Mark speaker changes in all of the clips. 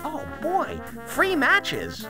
Speaker 1: Oh boy, free matches!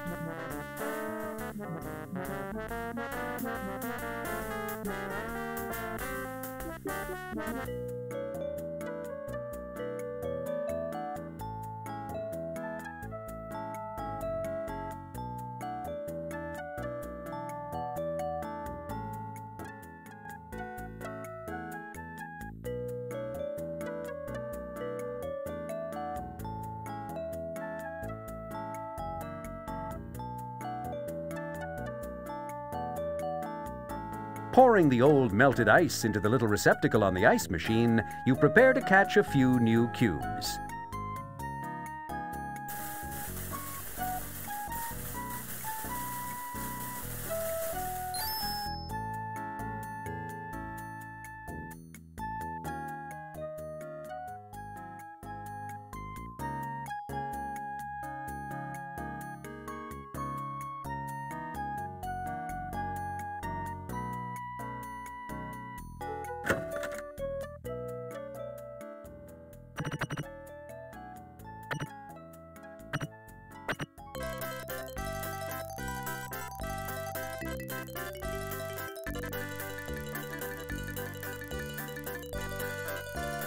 Speaker 2: Pouring the old melted ice into the little receptacle on the ice machine, you prepare to catch a few new cubes.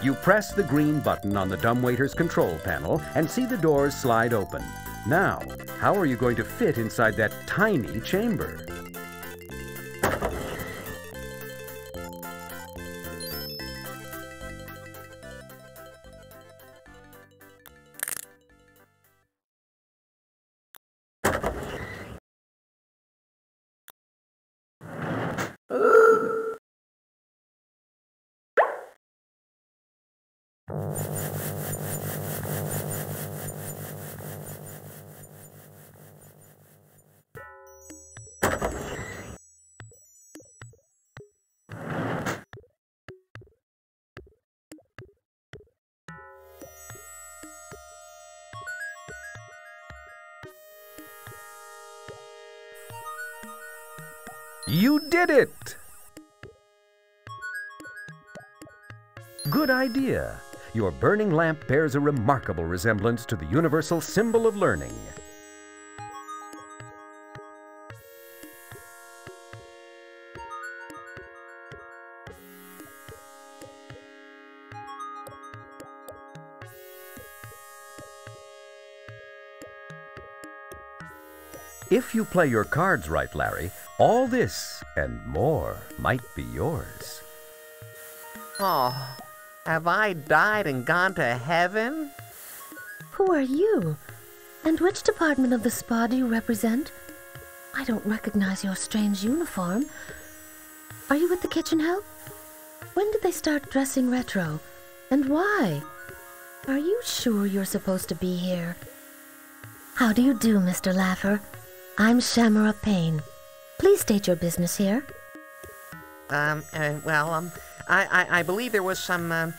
Speaker 2: You press the green button on the dumbwaiter's control panel and see the doors slide open. Now, how are you going to fit inside that tiny chamber? You did it! Good idea. Your burning lamp bears a remarkable resemblance to the universal symbol of learning. If you play your cards right, Larry, all this and more might be yours.
Speaker 1: Oh, have I died and gone to heaven?
Speaker 3: Who are you? And which department of the spa do you represent? I don't recognize your strange uniform. Are you with the kitchen help? When did they start dressing retro? And why? Are you sure you're supposed to be here? How do you do, Mr. Laffer? I'm Shamara Payne. Please state your business here.
Speaker 1: I believe there was some,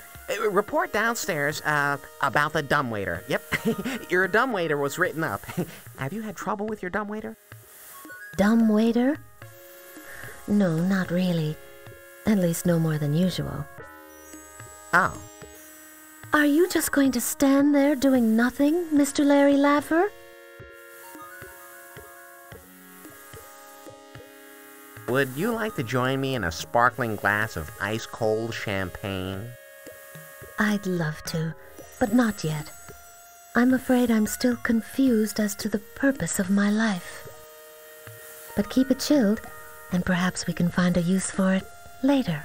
Speaker 1: report downstairs, about the dumbwaiter. Yep, your dumbwaiter was written up. Have you had trouble with your dumbwaiter?
Speaker 3: Dumbwaiter? No, not really. At least no more than usual.
Speaker 1: Oh.
Speaker 3: Are you just going to stand there doing nothing, Mr. Larry Laffer?
Speaker 1: Would you like to join me in a sparkling glass of ice-cold champagne?
Speaker 3: I'd love to, but not yet. I'm afraid I'm still confused as to the purpose of my life. But keep it chilled, and perhaps we can find a use for it later.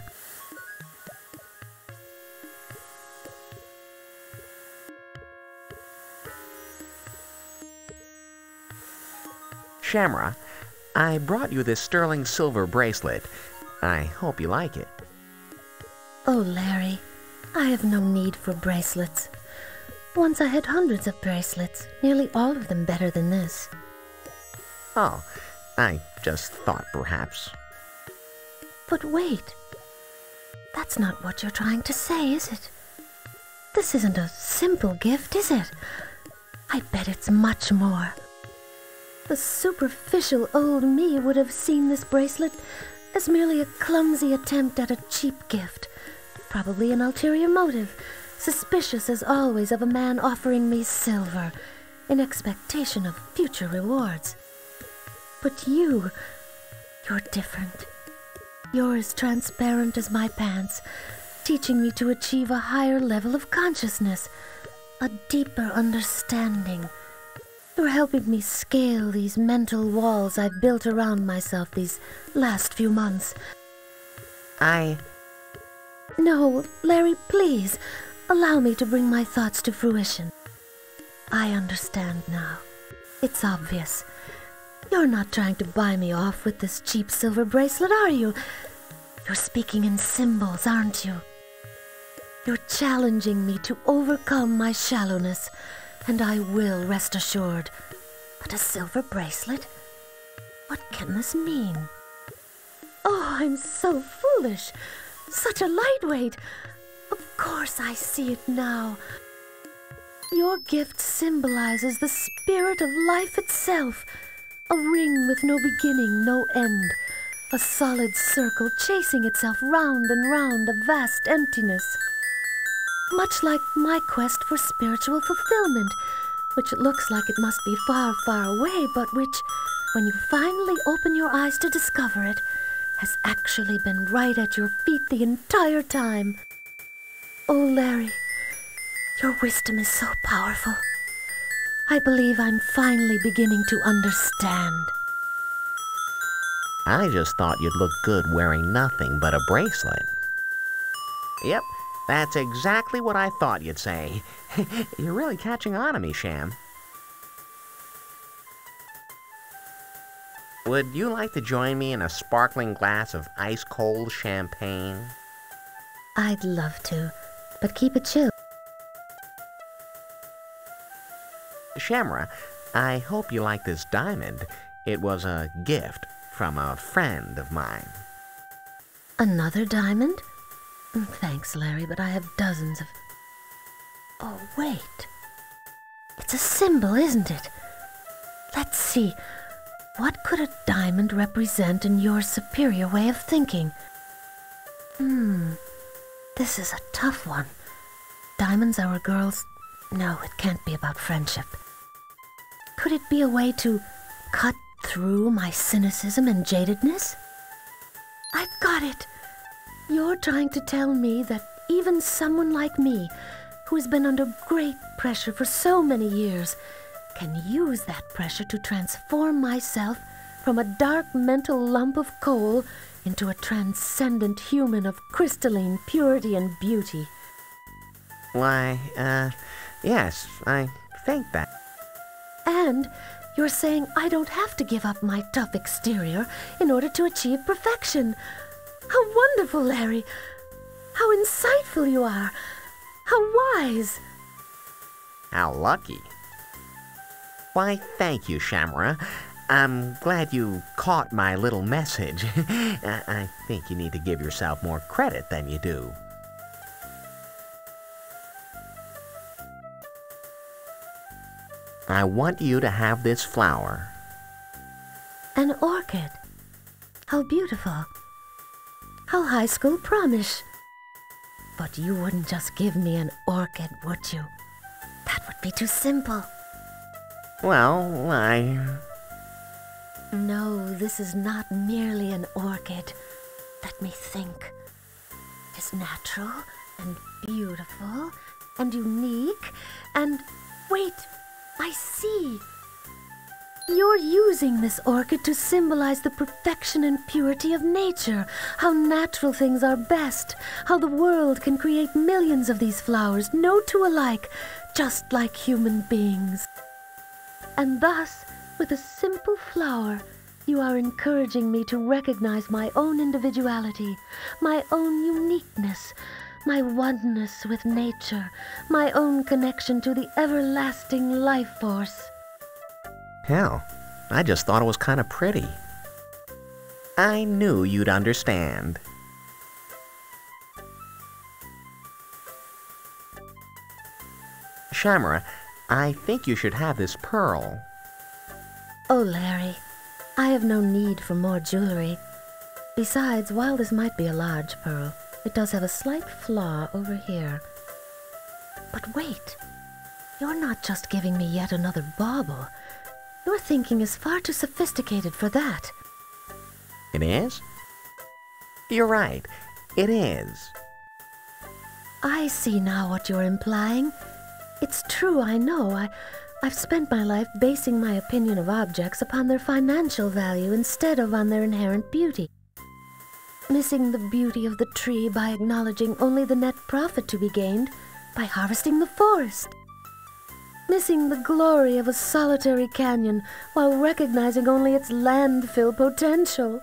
Speaker 1: Shamara, I brought you this sterling silver bracelet. I hope you like it.
Speaker 3: Oh, Larry, I have no need for bracelets. Once I had hundreds of bracelets, nearly all of them better than this.
Speaker 1: Oh, I just thought perhaps.
Speaker 3: But wait. That's not what you're trying to say, is it? This isn't a simple gift, is it? I bet it's much more. The superficial old me would have seen this bracelet as merely a clumsy attempt at a cheap gift, probably an ulterior motive, suspicious as always of a man offering me silver in expectation of future rewards. But you're different. You're as transparent as my pants, teaching me to achieve a higher level of consciousness, a deeper understanding. You're helping me scale these mental walls I've built around myself these last few months. No, Larry, please, allow me to bring my thoughts to fruition. I understand now. It's obvious. You're not trying to buy me off with this cheap silver bracelet, are you? You're speaking in symbols, aren't you? You're challenging me to overcome my shallowness, and I will, rest assured. But a silver bracelet? What can this mean? Oh, I'm so foolish. Such a lightweight. Of course I see it now. Your gift symbolizes the spirit of life itself. A ring with no beginning, no end. A solid circle chasing itself round and round a vast emptiness. Much like my quest for spiritual fulfillment, which looks like it must be far, far away, but which, when you finally open your eyes to discover it, has actually been right at your feet the entire time. Oh, Larry, your wisdom is so powerful. I believe I'm finally beginning to understand.
Speaker 1: I just thought you'd look good wearing nothing but a bracelet. Yep, that's exactly what I thought you'd say. You're really catching on to me, Sham. Would you like to join me in a sparkling glass of ice-cold champagne?
Speaker 3: I'd love to, but keep it chill.
Speaker 1: Shamra, I hope you like this diamond. It was a gift from a friend of mine.
Speaker 3: Another diamond? Thanks, Larry, but I have dozens of... Oh, wait. It's a symbol, isn't it? Let's see. What could a diamond represent in your superior way of thinking? This is a tough one. Diamonds are a girl's... No, it can't be about friendship. Could it be a way to cut through my cynicism and jadedness? I've got it. You're trying to tell me that even someone like me, who has been under great pressure for so many years, can use that pressure to transform myself from a dark mental lump of coal into a transcendent human of crystalline purity and beauty.
Speaker 1: Why, yes, I think that.
Speaker 3: And you're saying I don't have to give up my tough exterior in order to achieve perfection. How wonderful, Larry! How insightful you are! How wise!
Speaker 1: How lucky. Why, thank you, Shamra. I'm glad you caught my little message. I think you need to give yourself more credit than you do. I want you to have this flower.
Speaker 3: An orchid. How beautiful. How high school promise. But you wouldn't just give me an orchid, would you? That would be too simple.
Speaker 1: Well,
Speaker 3: No, this is not merely an orchid. Let me think. It's natural and beautiful and unique and... Wait! I see. You're using this orchid to symbolize the perfection and purity of nature, how natural things are best, how the world can create millions of these flowers, no two alike, just like human beings. And thus, with a simple flower, you are encouraging me to recognize my own individuality, my own uniqueness, my oneness with nature, my own connection to the everlasting life force.
Speaker 1: hell, I just thought it was kind of pretty. I knew you'd understand. Shamra, I think you should have this pearl.
Speaker 3: Oh, Larry, I have no need for more jewelry. Besides, while this might be a large pearl, it does have a slight flaw over here. But wait, you're not just giving me yet another bauble. Your thinking is far too sophisticated for that.
Speaker 1: It is? You're right. It is.
Speaker 3: I see now what you're implying. It's true, I know. I've spent my life basing my opinion of objects upon their financial value instead of on their inherent beauty. Missing the beauty of the tree by acknowledging only the net profit to be gained by harvesting the forest. Missing the glory of a solitary canyon while recognizing only its landfill potential.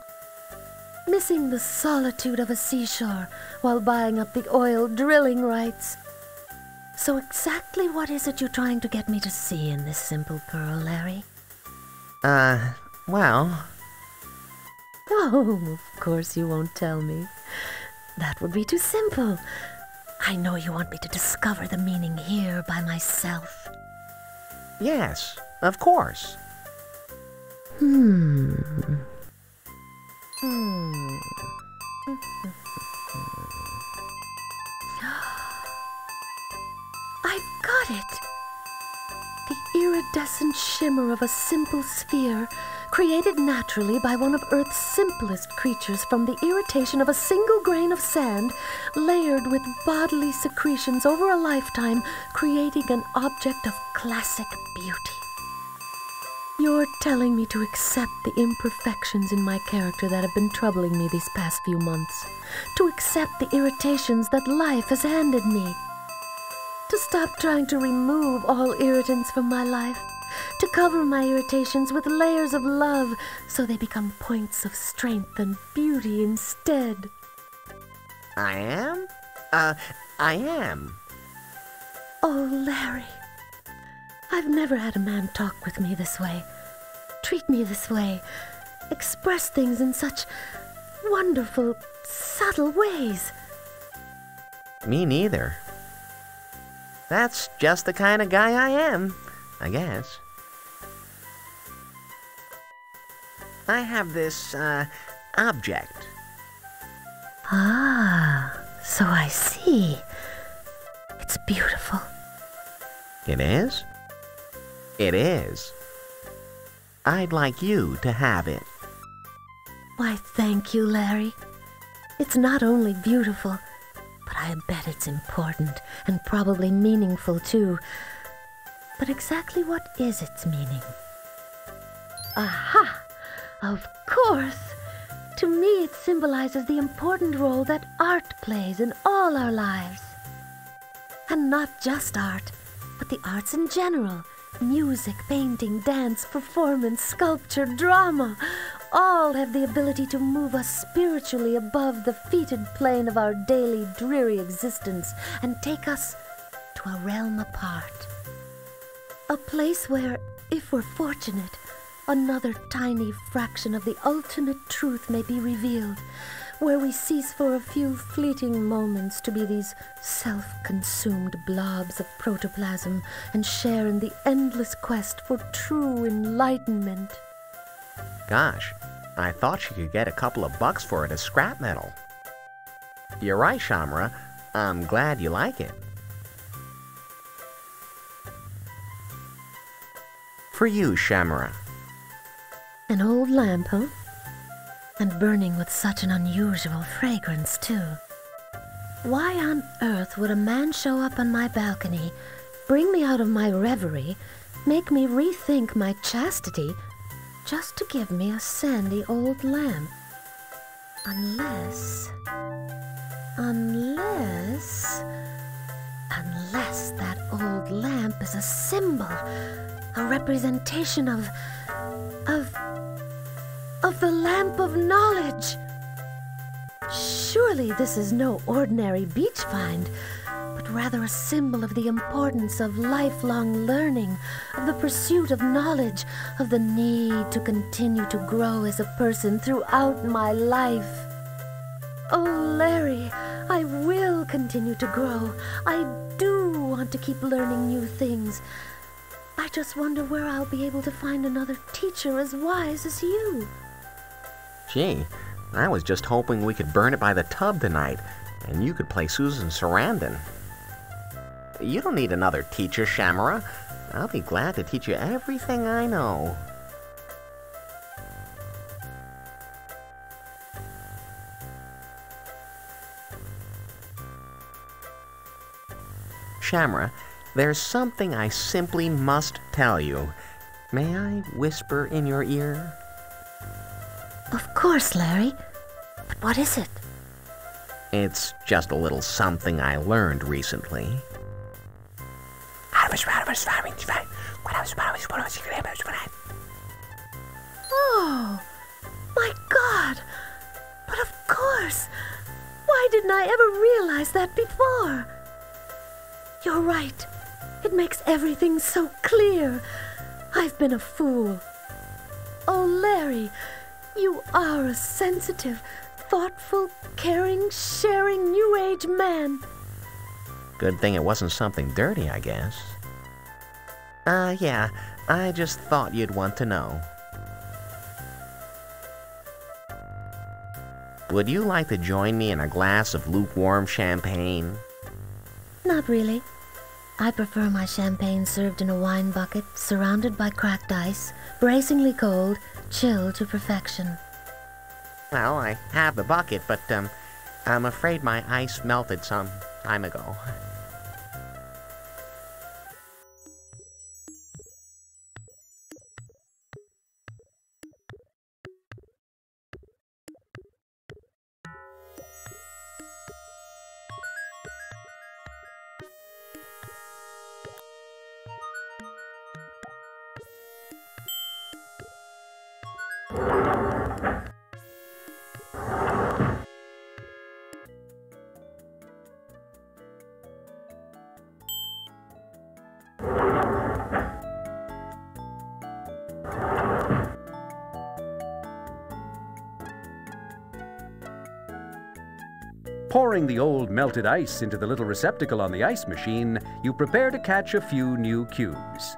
Speaker 3: Missing the solitude of a seashore while buying up the oil drilling rights. So exactly what is it you're trying to get me to see in this simple pearl, Larry?
Speaker 1: Well...
Speaker 3: Oh, of course you won't tell me. That would be too simple. I know you want me to discover the meaning here by myself.
Speaker 1: Yes, of course.
Speaker 3: I've got it! The iridescent shimmer of a simple sphere, created naturally by one of Earth's simplest creatures from the irritation of a single grain of sand, layered with bodily secretions over a lifetime, creating an object of classic beauty. You're telling me to accept the imperfections in my character that have been troubling me these past few months, to accept the irritations that life has handed me, to stop trying to remove all irritants from my life, to cover my irritations with layers of love so they become points of strength and beauty instead.
Speaker 1: I am? I am.
Speaker 3: Oh, Larry, I've never had a man talk with me this way, treat me this way, express things in such wonderful, subtle ways.
Speaker 1: Me neither. That's just the kind of guy I am, I guess. I have this, object.
Speaker 3: Ah, so I see. It's beautiful.
Speaker 1: It is? It is. I'd like you to have it.
Speaker 3: Why, thank you, Larry. It's not only beautiful, but I bet it's important and probably meaningful, too. But exactly what is its meaning? Aha! Of course! To me, it symbolizes the important role that art plays in all our lives. And not just art, but the arts in general. Music, painting, dance, performance, sculpture, drama. All have the ability to move us spiritually above the fetid plane of our daily dreary existence and take us to a realm apart. A place where, if we're fortunate, another tiny fraction of the ultimate truth may be revealed, where we cease for a few fleeting moments to be these self-consumed blobs of protoplasm and share in the endless quest for true enlightenment.
Speaker 1: Gosh, I thought you could get a couple of bucks for it as scrap metal. You're right, Shamra. I'm glad you like it. For you, Shamra.
Speaker 3: An old lamp, huh? And burning with such an unusual fragrance, too. Why on earth would a man show up on my balcony, bring me out of my reverie, make me rethink my chastity, just to give me a sandy old lamp? Unless that old lamp is a symbol, a representation of the lamp of knowledge. Surely this is no ordinary beach find, but rather a symbol of the importance of lifelong learning, of the pursuit of knowledge, of the need to continue to grow as a person throughout my life. Oh, Larry, I will continue to grow. I do want to keep learning new things. I just wonder where I'll be able to find another teacher as wise as you.
Speaker 1: Gee, I was just hoping we could burn it by the tub tonight, and you could play Susan Sarandon. You don't need another teacher, Shamara. I'll be glad to teach you everything I know. Shamara, there's something I simply must tell you. May I whisper in your ear?
Speaker 3: Of course, Larry. But what is it?
Speaker 1: It's just a little something I learned recently.
Speaker 3: Oh, my God! But of course! Why didn't I ever realize that before? You're right. It makes everything so clear. I've been a fool. Oh, Larry, you are a sensitive, thoughtful, caring, sharing, New Age man.
Speaker 1: Good thing it wasn't something dirty, I guess. Yeah, I just thought you'd want to know. Would you like to join me in a glass of lukewarm champagne?
Speaker 3: Not really. I prefer my champagne served in a wine bucket, surrounded by cracked ice, bracingly cold, chilled to perfection.
Speaker 1: Well, I have the bucket, but, I'm afraid my ice melted some time ago.
Speaker 2: Pouring the old melted ice into the little receptacle on the ice machine, you prepare to catch a few new cues.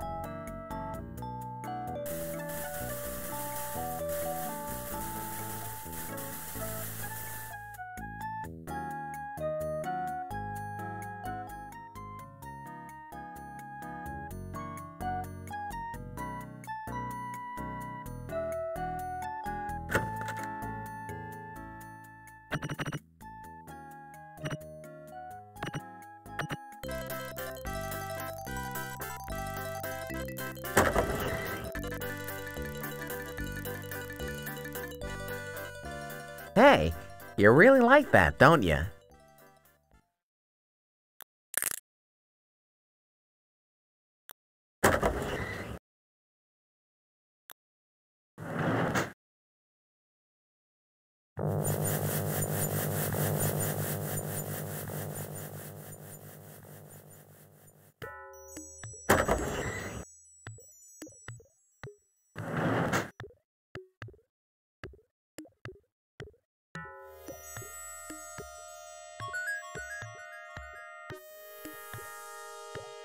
Speaker 1: Hey, you really like that, don't you?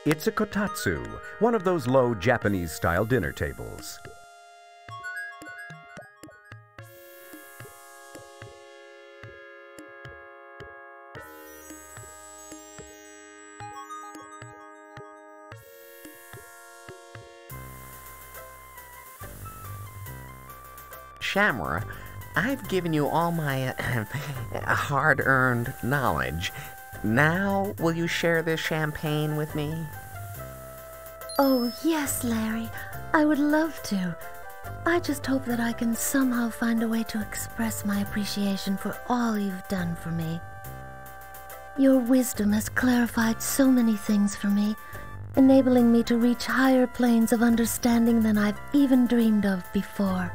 Speaker 2: It's a kotatsu, one of those low Japanese-style dinner tables.
Speaker 1: Shamara, I've given you all my hard-earned knowledge. Now, will you share this champagne with me?
Speaker 3: Oh, yes, Larry. I would love to. I just hope that I can somehow find a way to express my appreciation for all you've done for me. Your wisdom has clarified so many things for me, enabling me to reach higher planes of understanding than I've even dreamed of before.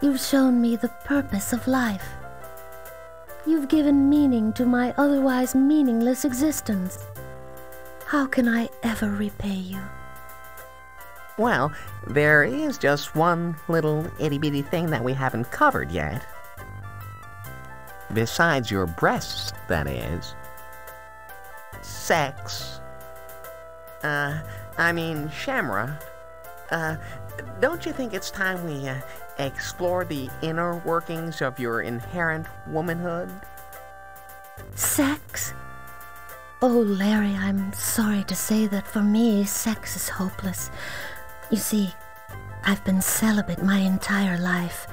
Speaker 3: You've shown me the purpose of life. You've given meaning to my otherwise meaningless existence. How can I ever repay you?
Speaker 1: Well, there is just one little itty-bitty thing that we haven't covered yet. Besides your breasts, that is. Sex. Shamara, don't you think it's time we, explore the inner workings of your inherent womanhood?
Speaker 3: Sex? Oh, Larry, I'm sorry to say that for me, sex is hopeless. You see, I've been celibate my entire life.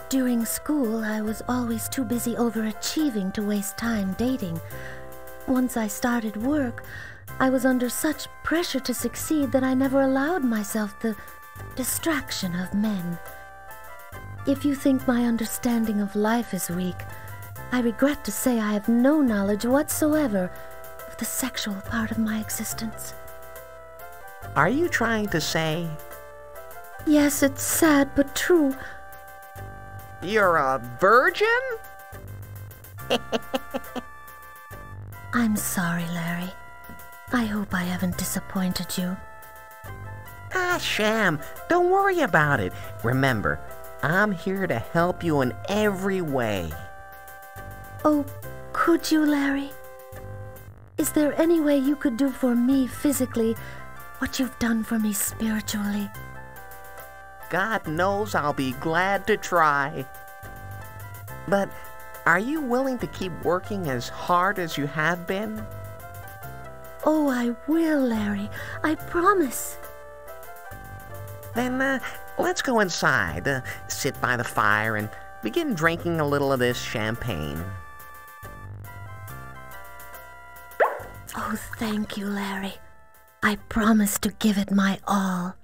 Speaker 3: During school, I was always too busy overachieving to waste time dating. Once I started work, I was under such pressure to succeed that I never allowed myself the distraction of men. If you think my understanding of life is weak, I regret to say I have no knowledge whatsoever of the sexual part of my existence.
Speaker 1: Are you trying to say
Speaker 3: Yes, it's sad but true.
Speaker 1: you're a virgin?
Speaker 3: I'm sorry, Larry. I hope I haven't disappointed you.
Speaker 1: Ah, Sham, don't worry about it. Remember, I'm here to help you in every way.
Speaker 3: Oh, could you, Larry? Is there any way you could do for me physically what you've done for me spiritually?
Speaker 1: God knows I'll be glad to try. But are you willing to keep working as hard as you have been?
Speaker 3: Oh, I will, Larry. I promise.
Speaker 1: Then, let's go inside, sit by the fire, and begin drinking a little of this champagne.
Speaker 3: Oh, thank you, Larry. I promise to give it my all.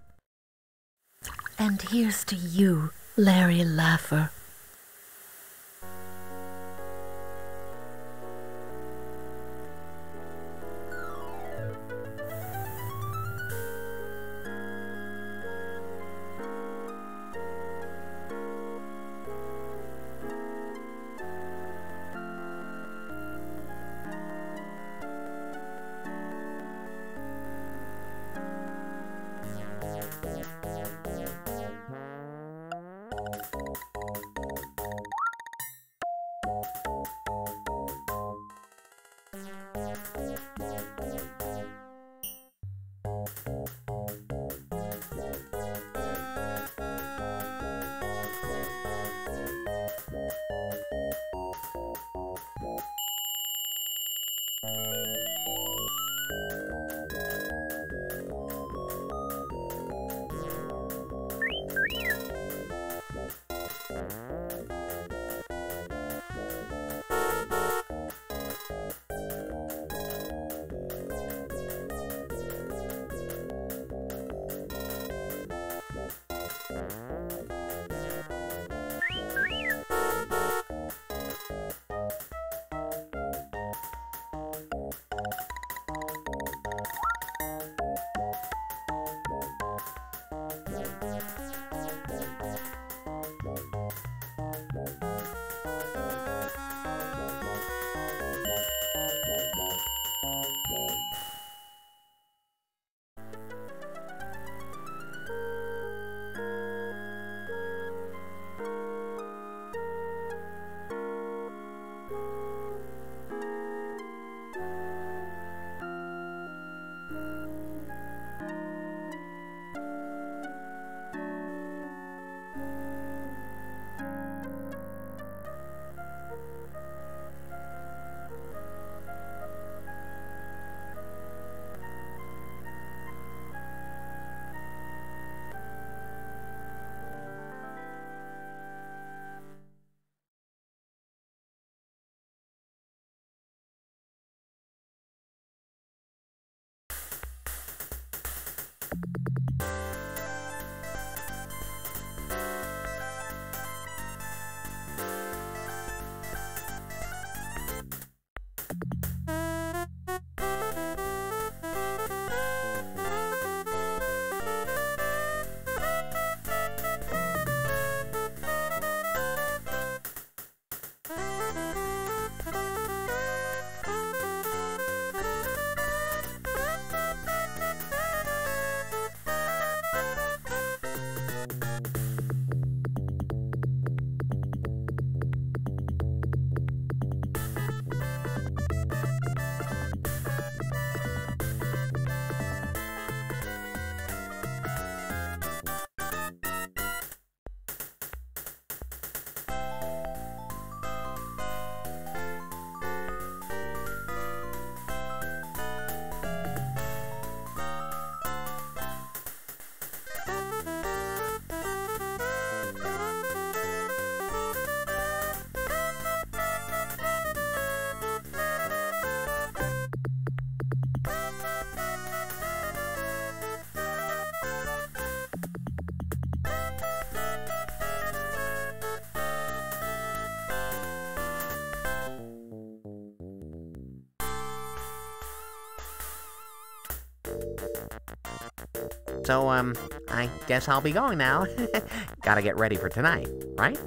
Speaker 3: And here's to you, Larry Laffer.
Speaker 1: So, I guess I'll be going now. Gotta get ready for tonight, right?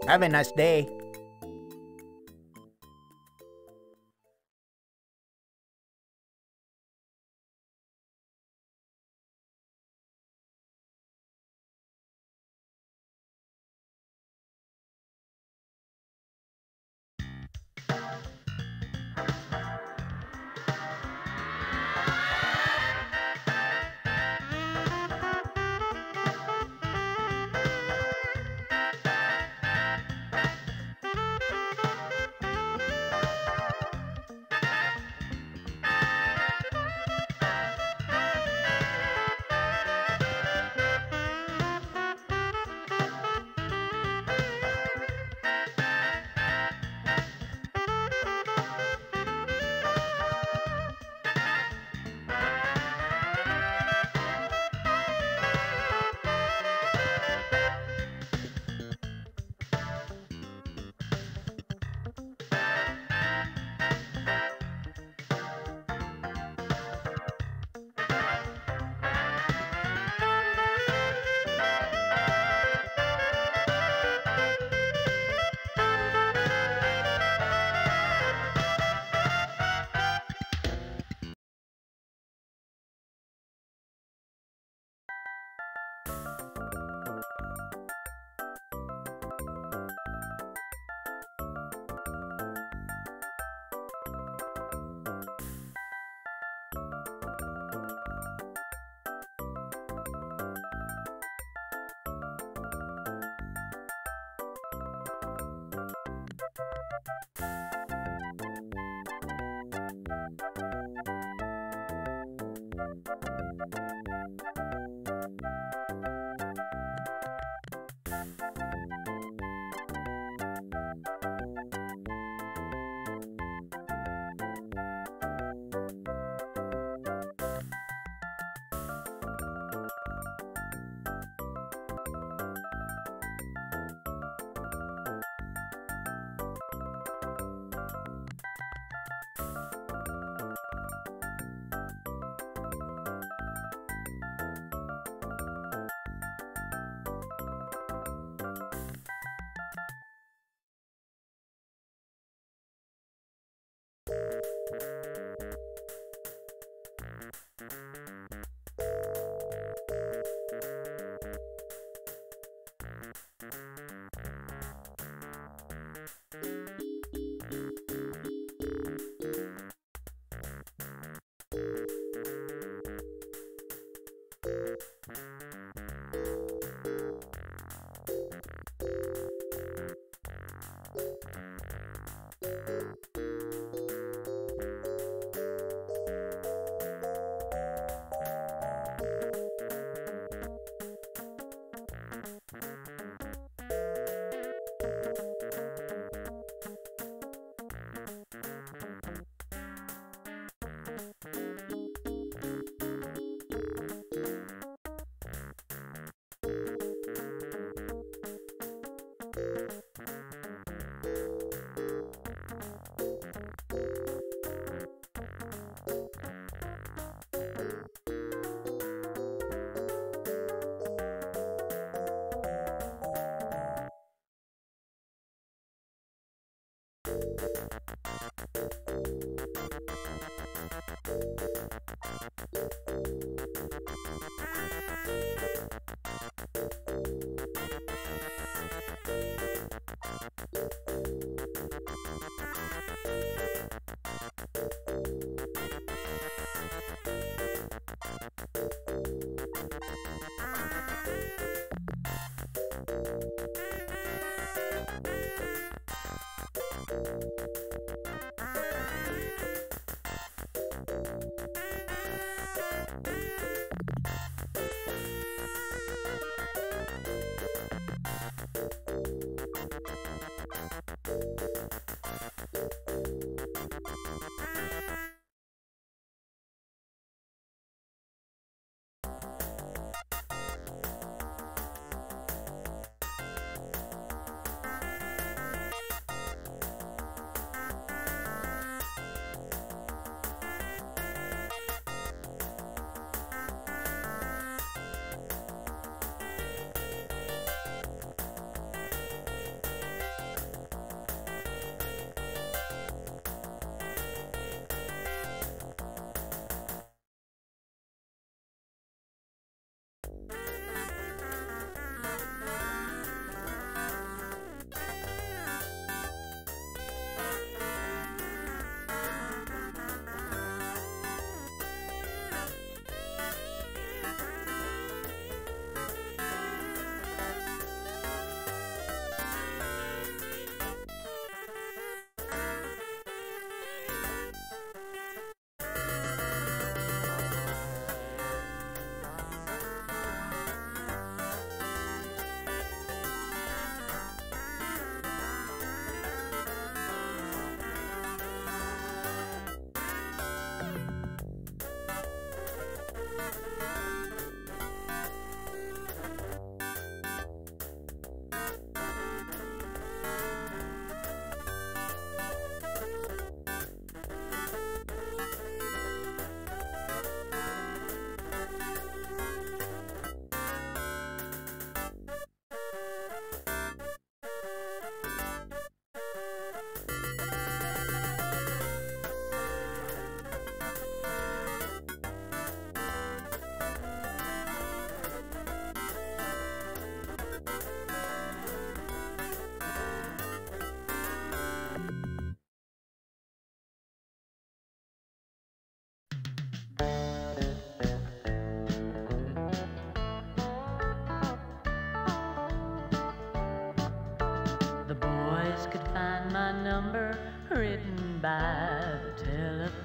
Speaker 4: Have a nice day.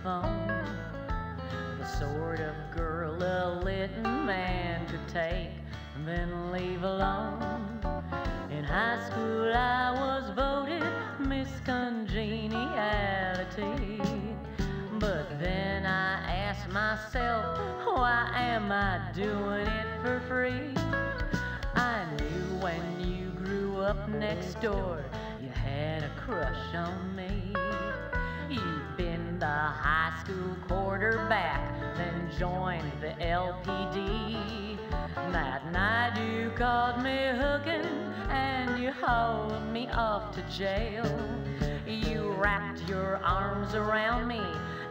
Speaker 5: phone. The sort of girl a little man could take and then leave alone. In high school I was voted Miss Congeniality, but then I asked myself, why am I doing it for free? I knew when you grew up next door you had a crush on me. You'd been the high school quarterback, then joined the LPD. That night you caught me hooking and you hauled me off to jail. You wrapped your arms around me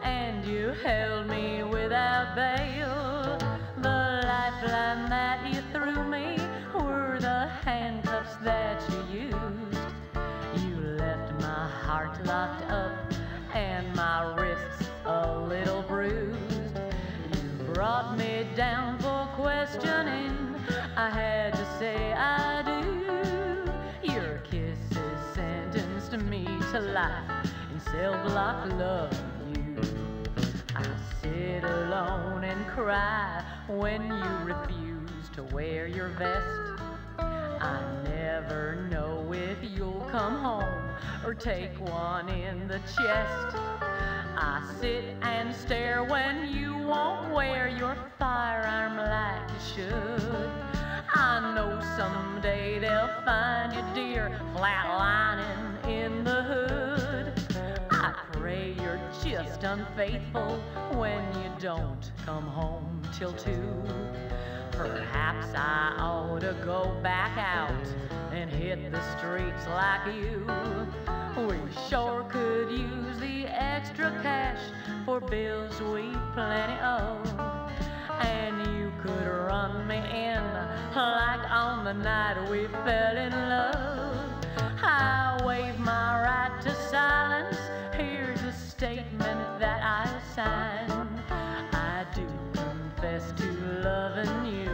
Speaker 5: and you held me without bail. The lifeline that you threw me were the handcuffs that you used. You left my heart locked up and my wrists a little bruised. You brought me down for questioning. I had to say I do. Your kisses sentenced me to life in cell block love. I sit alone and cry when you refuse to wear your vest. I never know if you'll come home or take one in the chest. I sit and stare when you won't wear your firearm like you should. I know someday they'll find you, dear, flatlining in the hood. I pray you're just unfaithful when you don't come home till 2. Perhaps I ought to go back out and hit the streets like you. We sure could use the extra cash for bills we've plenty of. And you could run me in like on the night we fell in love. I waive my right to silence. Here's a statement that I sign. I do confess to loving you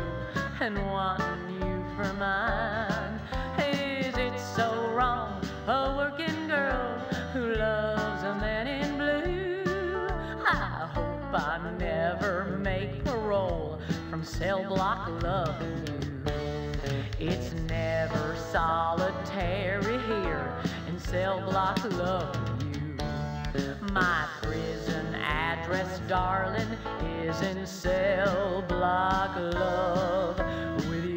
Speaker 5: and wanting you for mine. Is it so wrong, a working girl who loves a man in blue? I hope I never make parole from cell block loving you. It's never solitary here in cell block loving you. My prison address, darling, is in cell block love with you.